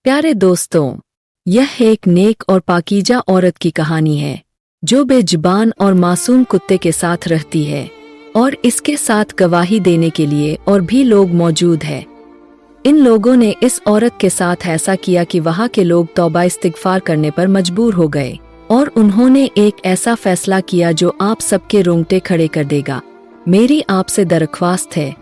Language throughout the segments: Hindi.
प्यारे दोस्तों, यह एक नेक और पाकीज़ा औरत की कहानी है जो बेजुबान और मासूम कुत्ते के साथ रहती है और इसके साथ गवाही देने के लिए और भी लोग मौजूद हैं। इन लोगों ने इस औरत के साथ ऐसा किया कि वहाँ के लोग तौबा इस्तिग़फ़ार करने पर मजबूर हो गए और उन्होंने एक ऐसा फैसला किया जो आप सबके रोंगटे खड़े कर देगा। मेरी आपसे दरख्वास्त है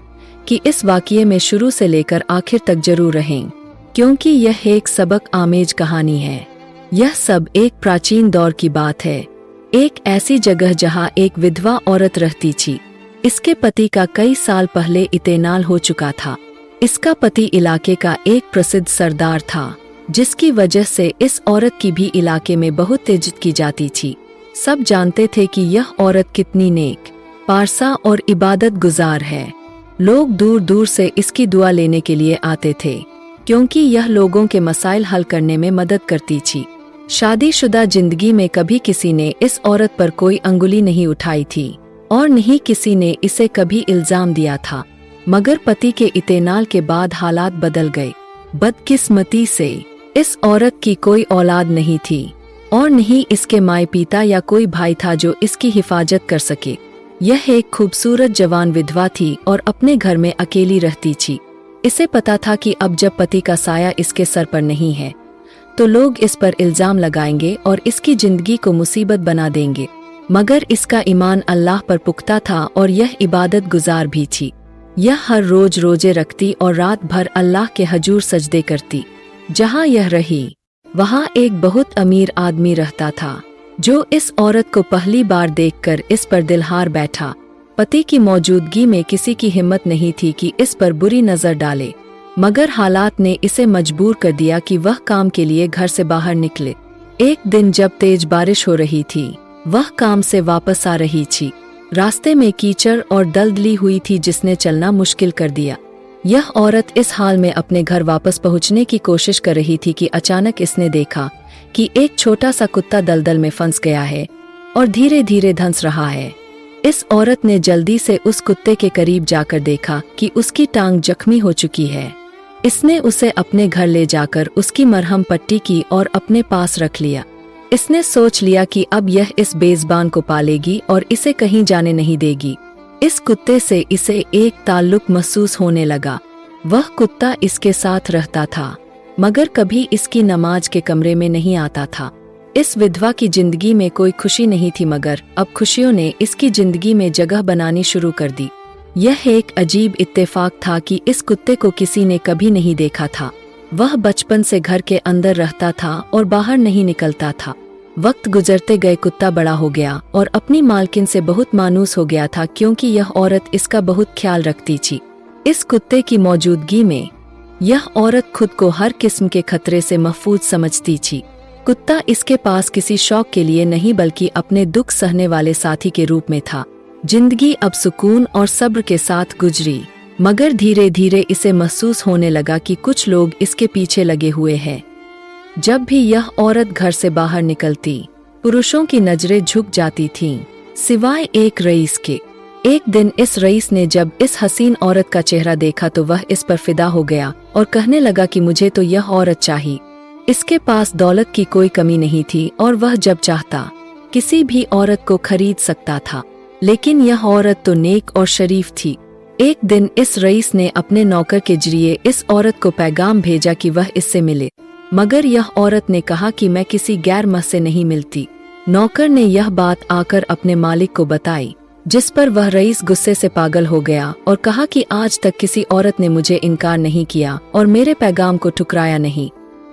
कि इस वाक़ये में शुरू से लेकर आखिर तक जरूर रहें, क्योंकि यह एक सबक आमेज कहानी है। यह सब एक प्राचीन दौर की बात है, एक ऐसी जगह जहां एक विधवा औरत रहती थी। इसके पति का कई साल पहले इंतेकाल हो चुका था। इसका पति इलाके का एक प्रसिद्ध सरदार था, जिसकी वजह से इस औरत की भी इलाके में बहुत इज्जत की जाती थी। सब जानते थे कि यह औरत कितनी नेक, पारसा और इबादत गुजार है। लोग दूर दूर से इसकी दुआ लेने के लिए आते थे, क्योंकि यह लोगों के मसाइल हल करने में मदद करती थी। शादीशुदा जिंदगी में कभी किसी ने इस औरत पर कोई अंगुली नहीं उठाई थी और नहीं किसी ने इसे कभी इल्जाम दिया था। मगर पति के इंतेकाल के बाद हालात बदल गए। बदकिस्मती से इस औरत की कोई औलाद नहीं थी और नहीं इसके माए पिता या कोई भाई था जो इसकी हिफाजत कर सके। यह एक खूबसूरत जवान विधवा थी और अपने घर में अकेली रहती थी। इसे पता था कि अब जब पति का साया इसके सर पर नहीं है तो लोग इस पर इल्जाम लगाएंगे और इसकी जिंदगी को मुसीबत बना देंगे। मगर इसका ईमान अल्लाह पर पुख्ता था और यह इबादत गुजार भी थी। यह हर रोज रोजे रखती और रात भर अल्लाह के हजूर सजदे करती। जहाँ यह रही वहाँ एक बहुत अमीर आदमी रहता था, जो इस औरत को पहली बार देखकर इस पर दिलहार बैठा। पति की मौजूदगी में किसी की हिम्मत नहीं थी कि इस पर बुरी नजर डाले, मगर हालात ने इसे मजबूर कर दिया कि वह काम के लिए घर से बाहर निकले। एक दिन जब तेज बारिश हो रही थी, वह काम से वापस आ रही थी। रास्ते में कीचड़ और दलदली हुई थी जिसने चलना मुश्किल कर दिया। यह औरत इस हाल में अपने घर वापस पहुंचने की कोशिश कर रही थी कि अचानक इसने देखा कि एक छोटा सा कुत्ता दलदल में फंस गया है और धीरे धीरे धंस रहा है। इस औरत ने जल्दी से उस कुत्ते के करीब जाकर देखा कि उसकी टांग जख्मी हो चुकी है। इसने उसे अपने घर ले जाकर उसकी मरहम पट्टी की और अपने पास रख लिया। इसने सोच लिया कि अब यह इस बेज़बान को पालेगी और इसे कहीं जाने नहीं देगी। इस कुत्ते से इसे एक ताल्लुक महसूस होने लगा। वह कुत्ता इसके साथ रहता था, मगर कभी इसकी नमाज के कमरे में नहीं आता था। इस विधवा की जिंदगी में कोई खुशी नहीं थी, मगर अब खुशियों ने इसकी जिंदगी में जगह बनानी शुरू कर दी। यह एक अजीब इत्तेफाक था कि इस कुत्ते को किसी ने कभी नहीं देखा था। वह बचपन से घर के अंदर रहता था और बाहर नहीं निकलता था। वक्त गुजरते गए कुत्ता बड़ा हो गया और अपनी मालकिन से बहुत मायूस हो गया था, क्योंकि यह औरत इसका बहुत ख्याल रखती थी। इस कुत्ते की मौजूदगी में यह औरत खुद को हर किस्म के खतरे से महफूज समझती थी। कुत्ता इसके पास किसी शौक के लिए नहीं बल्कि अपने दुख सहने वाले साथी के रूप में था। जिंदगी अब सुकून और सब्र के साथ गुजरी, मगर धीरे धीरे इसे महसूस होने लगा कि कुछ लोग इसके पीछे लगे हुए हैं। जब भी यह औरत घर से बाहर निकलती, पुरुषों की नजरें झुक जाती थीं, सिवाय एक रईस के। एक दिन इस रईस ने जब इस हसीन औरत का चेहरा देखा तो वह इस पर फिदा हो गया और कहने लगा कि मुझे तो यह औरत चाहिए। इसके पास दौलत की कोई कमी नहीं थी और वह जब चाहता किसी भी औरत को खरीद सकता था, लेकिन यह औरत तो नेक और शरीफ थी। एक दिन इस रईस ने अपने नौकर के जरिए इस औरत को पैगाम भेजा कि वह इससे मिले, मगर यह औरत ने कहा कि मैं किसी गैर मर्द से नहीं मिलती। नौकर ने यह बात आकर अपने मालिक को बताई, जिस पर वह रईस गुस्से से पागल हो गया और कहा कि आज तक किसी औरत ने मुझे इनकार नहीं किया और मेरे पैगाम को ठुकराया नहीं।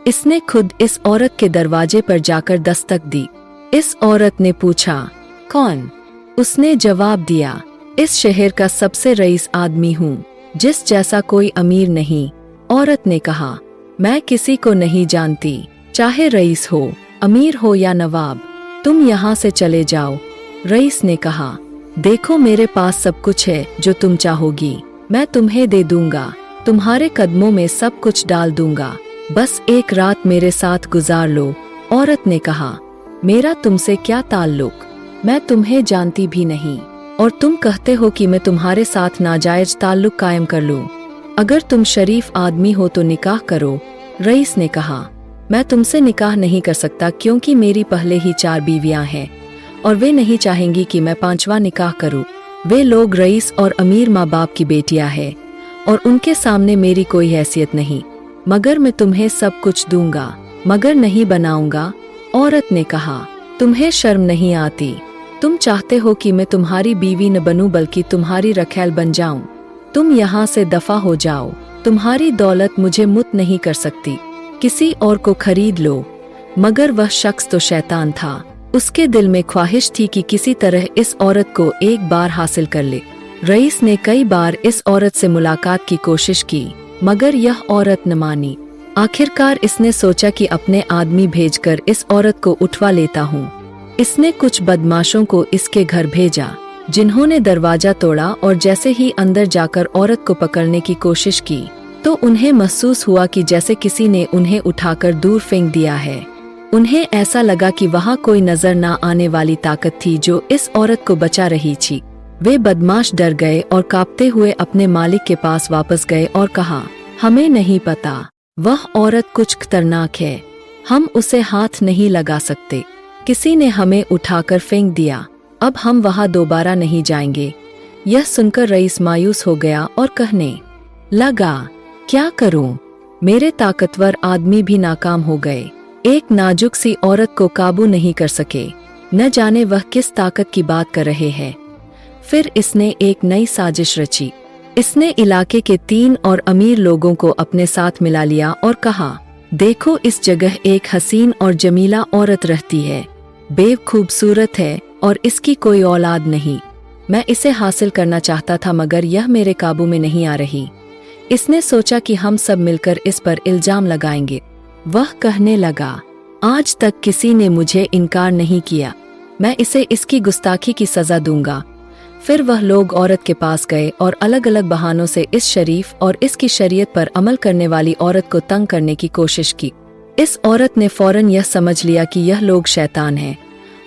इसने खुद इस औरत के दरवाजे पर जाकर दस्तक दी। इस औरत ने पूछा, कौन? उसने जवाब दिया, इस शहर का सबसे रईस आदमी हूँ, जिस जैसा कोई अमीर नहीं। औरत ने कहा, मैं किसी को नहीं जानती, चाहे रईस हो, अमीर हो या नवाब, तुम यहाँ से चले जाओ। रईस ने कहा, देखो मेरे पास सब कुछ है जो तुम चाहोगी, मैं तुम्हें दे दूंगा, तुम्हारे कदमों में सब कुछ डाल दूंगा, बस एक रात मेरे साथ गुजार लो। औरत ने कहा, मेरा तुमसे क्या ताल्लुक, मैं तुम्हें जानती भी नहीं और तुम कहते हो कि मैं तुम्हारे साथ नाजायज ताल्लुक कायम कर लूं। अगर तुम शरीफ आदमी हो तो निकाह करो रईस ने कहा, मैं तुमसे निकाह नहीं कर सकता क्योंकि मेरी पहले ही 4 बीवियां हैं और वे नहीं चाहेंगी कि मैं 5वां निकाह करूं। वे लोग रईस और अमीर माँ बाप की बेटियां हैं और उनके सामने मेरी कोई हैसियत नहीं, मगर मैं तुम्हें सब कुछ दूंगा, मगर नहीं बनाऊंगा। औरत ने कहा, तुम्हें शर्म नहीं आती? तुम चाहते हो कि मैं तुम्हारी बीवी न बनूं बल्कि तुम्हारी रखैल बन जाऊं। तुम यहाँ से दफा हो जाओ, तुम्हारी दौलत मुझे मुत नहीं कर सकती, किसी और को खरीद लो। मगर वह शख्स तो शैतान था। उसके दिल में ख्वाहिश थी कि किसी तरह इस औरत को एक बार हासिल कर ले। रईस ने कई बार इस औरत से मुलाकात की कोशिश की, मगर यह औरत न मानी। आखिरकार इसने सोचा कि अपने आदमी भेजकर इस औरत को उठवा लेता हूँ। इसने कुछ बदमाशों को इसके घर भेजा, जिन्होंने दरवाजा तोड़ा और जैसे ही अंदर जाकर औरत को पकड़ने की कोशिश की तो उन्हें महसूस हुआ कि जैसे किसी ने उन्हें उठाकर दूर फेंक दिया है। उन्हें ऐसा लगा कि वहाँ कोई नजर ना आने वाली ताकत थी जो इस औरत को बचा रही थी। वे बदमाश डर गए और कांपते हुए अपने मालिक के पास वापस गए और कहा, हमें नहीं पता, वह औरत कुछ खतरनाक है, हम उसे हाथ नहीं लगा सकते। किसी ने हमें उठाकर फेंक दिया, अब हम वहाँ दोबारा नहीं जाएंगे। यह सुनकर रईस मायूस हो गया और कहने लगा, क्या करूं? मेरे ताकतवर आदमी भी नाकाम हो गए, एक नाजुक सी औरत को काबू नहीं कर सके, न जाने वह किस ताकत की बात कर रहे हैं। फिर इसने एक नई साजिश रची। इसने इलाके के 3 और अमीर लोगों को अपने साथ मिला लिया और कहा, देखो इस जगह एक हसीन और जमीला औरत रहती है, बेव खूबसूरत है और इसकी कोई औलाद नहीं। मैं इसे हासिल करना चाहता था मगर यह मेरे काबू में नहीं आ रही। इसने सोचा कि हम सब मिलकर इस पर इल्जाम लगाएंगे। वह कहने लगा, आज तक किसी ने मुझे इनकार नहीं किया, मैं इसे इसकी गुस्ताखी की सजा दूंगा। फिर वह लोग औरत के पास गए और अलग अलग बहानों से इस शरीफ और इसकी शरीयत पर अमल करने वाली औरत को तंग करने की कोशिश की। इस औरत ने फौरन यह समझ लिया कि यह लोग शैतान हैं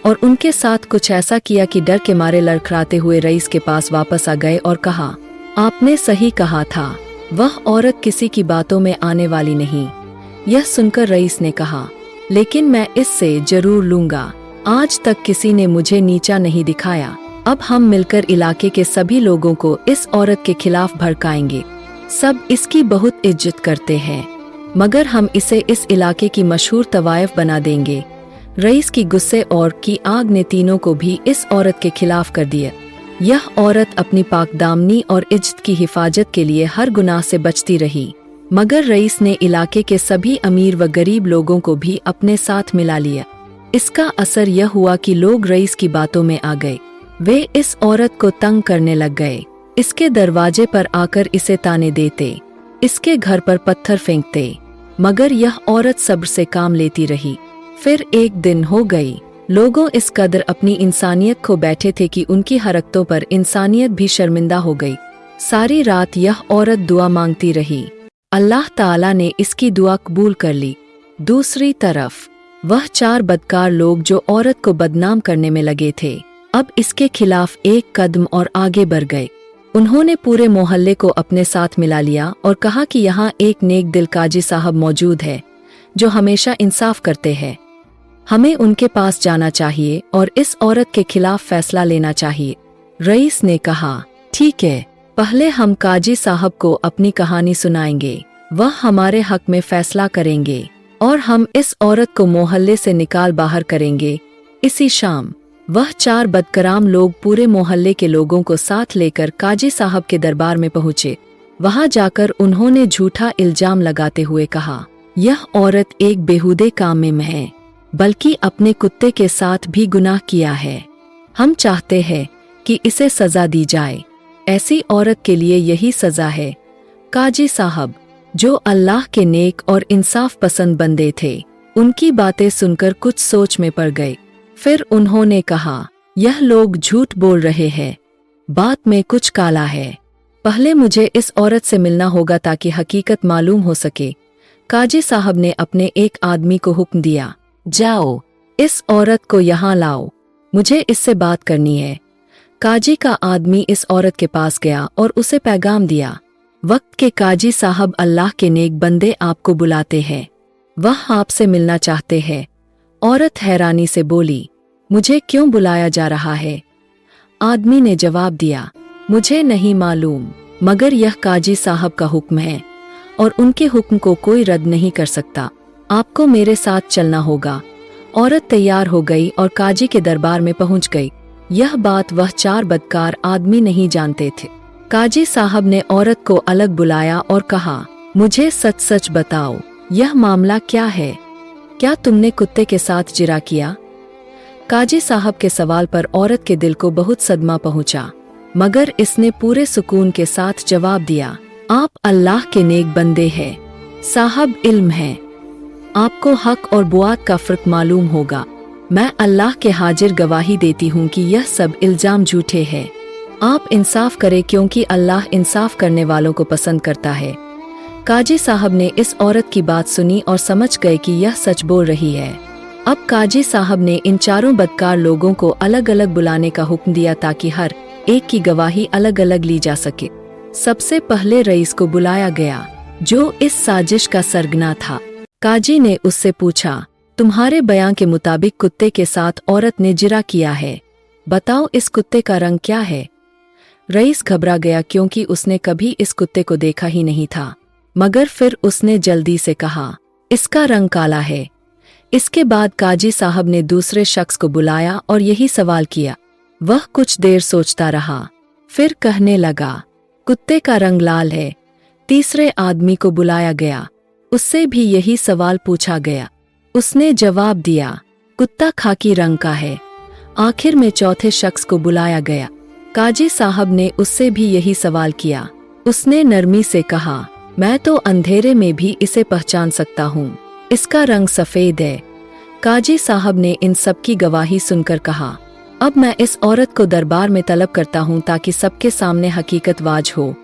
और उनके साथ कुछ ऐसा किया कि डर के मारे लड़खड़ाते हुए रईस के पास वापस आ गए और कहा, आपने सही कहा था, वह औरत किसी की बातों में आने वाली नहीं। यह सुनकर रईस ने कहा, लेकिन मैं इससे जरूर लूंगा, आज तक किसी ने मुझे नीचा नहीं दिखाया। अब हम मिलकर इलाके के सभी लोगों को इस औरत के खिलाफ भड़काएंगे। सब इसकी बहुत इज्जत करते हैं, मगर हम इसे इस इलाके की मशहूर तवायफ बना देंगे। रईस की गुस्से और की आग ने तीनों को भी इस औरत के खिलाफ कर दिया। यह औरत अपनी पाकदामनी और इज्जत की हिफाजत के लिए हर गुनाह से बचती रही, मगर रईस ने इलाके के सभी अमीर व गरीब लोगों को भी अपने साथ मिला लिया। इसका असर यह हुआ कि लोग रईस की बातों में आ गए। वे इस औरत को तंग करने लग गए, इसके दरवाजे पर आकर इसे ताने देते, इसके घर पर पत्थर फेंकते, मगर यह औरत सब्र से काम लेती रही। फिर एक दिन हो गई, लोगों इस कदर अपनी इंसानियत खो बैठे थे कि उनकी हरकतों पर इंसानियत भी शर्मिंदा हो गई। सारी रात यह औरत दुआ मांगती रही, अल्लाह ताला ने इसकी दुआ कबूल कर ली। दूसरी तरफ वह 4 बदकार लोग जो औरत को बदनाम करने में लगे थे, अब इसके खिलाफ एक कदम और आगे बढ़ गए। उन्होंने पूरे मोहल्ले को अपने साथ मिला लिया और कहा कि यहाँ एक नेक दिल काजी साहब मौजूद है जो हमेशा इंसाफ करते हैं, हमें उनके पास जाना चाहिए और इस औरत के खिलाफ फैसला लेना चाहिए। रईस ने कहा, ठीक है, पहले हम काजी साहब को अपनी कहानी सुनाएंगे, वह हमारे हक में फैसला करेंगे और हम इस औरत को मोहल्ले से निकाल बाहर करेंगे। इसी शाम वह 4 बदकराम लोग पूरे मोहल्ले के लोगों को साथ लेकर काजी साहब के दरबार में पहुँचे। वहां जाकर उन्होंने झूठा इल्जाम लगाते हुए कहा, यह औरत एक बेहुदे काम में है, बल्कि अपने कुत्ते के साथ भी गुनाह किया है। हम चाहते हैं कि इसे सजा दी जाए। ऐसी औरत के लिए यही सजा है। काजी साहब, जो अल्लाह के नेक और इंसाफ पसंद बंदे थे, उनकी बातें सुनकर कुछ सोच में पड़ गए। फिर उन्होंने कहा, यह लोग झूठ बोल रहे हैं, बात में कुछ काला है। पहले मुझे इस औरत से मिलना होगा ताकि हकीकत मालूम हो सके। काजी साहब ने अपने एक आदमी को हुक्म दिया, जाओ, इस औरत को यहाँ लाओ, मुझे इससे बात करनी है। काजी का आदमी इस औरत के पास गया और उसे पैगाम दिया, वक्त के काजी साहब, अल्लाह के नेक बंदे आपको बुलाते हैं, वह आपसे मिलना चाहते हैं। औरत हैरानी से बोली, मुझे क्यों बुलाया जा रहा है? आदमी ने जवाब दिया, मुझे नहीं मालूम, मगर यह काजी साहब का हुक्म है और उनके हुक्म को कोई रद्द नहीं कर सकता। आपको मेरे साथ चलना होगा। औरत तैयार हो गई और काजी के दरबार में पहुंच गई। यह बात वह 4 बदकार आदमी नहीं जानते थे। काजी साहब ने औरत को अलग बुलाया और कहा, मुझे सच सच बताओ, यह मामला क्या है? क्या तुमने कुत्ते के साथ जिरा किया? काजी साहब के सवाल पर औरत के दिल को बहुत सदमा पहुंचा, मगर इसने पूरे सुकून के साथ जवाब दिया, आप अल्लाह के नेक बंदे हैं साहब, इल्म है, आपको हक और बुआत का फर्क मालूम होगा। मैं अल्लाह के हाजिर गवाही देती हूँ कि यह सब इल्जाम झूठे हैं। आप इंसाफ करें, क्योंकि अल्लाह इंसाफ करने वालों को पसंद करता है। काजी साहब ने इस औरत की बात सुनी और समझ गए कि यह सच बोल रही है। अब काजी साहब ने इन 4 बदकार लोगों को अलग अलग बुलाने का हुक्म दिया ताकि हर एक की गवाही अलग अलग ली जा सके। सबसे पहले रईस को बुलाया गया, जो इस साजिश का सरगना था। काजी ने उससे पूछा, तुम्हारे बयान के मुताबिक कुत्ते के साथ औरत ने जिरा किया है, बताओ इस कुत्ते का रंग क्या है? रईस घबरा गया, क्योंकि उसने कभी इस कुत्ते को देखा ही नहीं था, मगर फिर उसने जल्दी से कहा, इसका रंग काला है। इसके बाद काजी साहब ने दूसरे शख्स को बुलाया और यही सवाल किया। वह कुछ देर सोचता रहा, फिर कहने लगा, कुत्ते का रंग लाल है। तीसरे आदमी को बुलाया गया, उससे भी यही सवाल पूछा गया। उसने जवाब दिया, कुत्ता खाकी रंग का है। आखिर में चौथे शख्स को बुलाया गया। काजी साहब ने उससे भी यही सवाल किया। उसने नरमी से कहा, मैं तो अंधेरे में भी इसे पहचान सकता हूँ, इसका रंग सफेद है। काजी साहब ने इन सब की गवाही सुनकर कहा, अब मैं इस औरत को दरबार में तलब करता हूँ ताकि सबके सामने हकीकत वाज हो।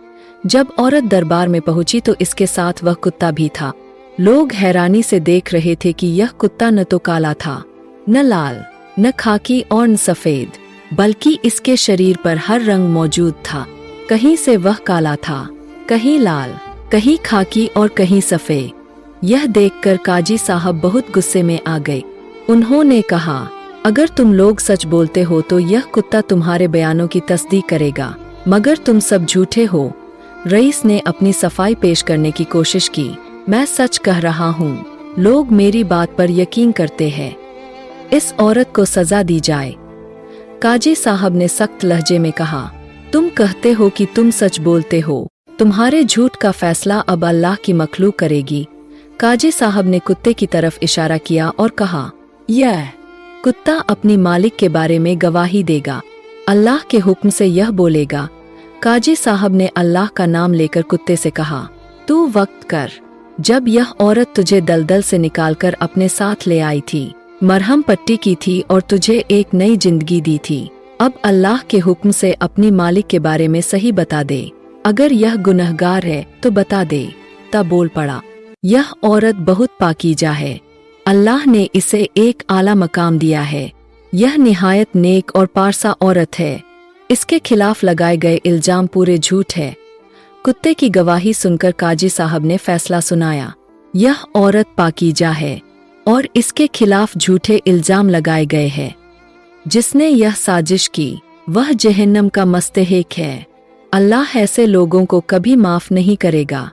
जब औरत दरबार में पहुंची तो इसके साथ वह कुत्ता भी था। लोग हैरानी से देख रहे थे कि यह कुत्ता न तो काला था, न लाल, न खाकी और न सफेद, बल्कि इसके शरीर पर हर रंग मौजूद था। कहीं से वह काला था, कहीं लाल, कहीं खाकी और कहीं सफेद। यह देखकर काजी साहब बहुत गुस्से में आ गए। उन्होंने कहा, अगर तुम लोग सच बोलते हो तो यह कुत्ता तुम्हारे बयानों की तस्दीक करेगा, मगर तुम सब झूठे हो। रईस ने अपनी सफाई पेश करने की कोशिश की। मैं सच कह रहा हूँ, लोग मेरी बात पर यकीन करते हैं। इस औरत को सजा दी जाए। काजी साहब ने सख्त लहजे में कहा, तुम कहते हो कि तुम सच बोलते हो, तुम्हारे झूठ का फैसला अब अल्लाह की मखलूक करेगी। काजी साहब ने कुत्ते की तरफ इशारा किया और कहा, यह कुत्ता अपनी मालिक के बारे में गवाही देगा, अल्लाह के हुक्म से यह बोलेगा। काजी साहब ने अल्लाह का नाम लेकर कुत्ते से कहा, तू वक्त कर। जब यह औरत तुझे दलदल से निकालकर अपने साथ ले आई थी, मरहम पट्टी की थी और तुझे एक नई जिंदगी दी थी, अब अल्लाह के हुक्म से अपनी मालिक के बारे में सही बता दे। अगर यह गुनहगार है तो बता दे। तब बोल पड़ा, यह औरत बहुत पाकीजा है, अल्लाह ने इसे एक आला मकाम दिया है। यह निहायत नेक और पारसा औरत है। इसके खिलाफ लगाए गए इल्जाम पूरे झूठ है। कुत्ते की गवाही सुनकर काजी साहब ने फैसला सुनाया, यह औरत पाकीजा है और इसके खिलाफ झूठे इल्जाम लगाए गए हैं। जिसने यह साजिश की वह जहन्नम का मुस्तहिक है। अल्लाह ऐसे लोगों को कभी माफ नहीं करेगा।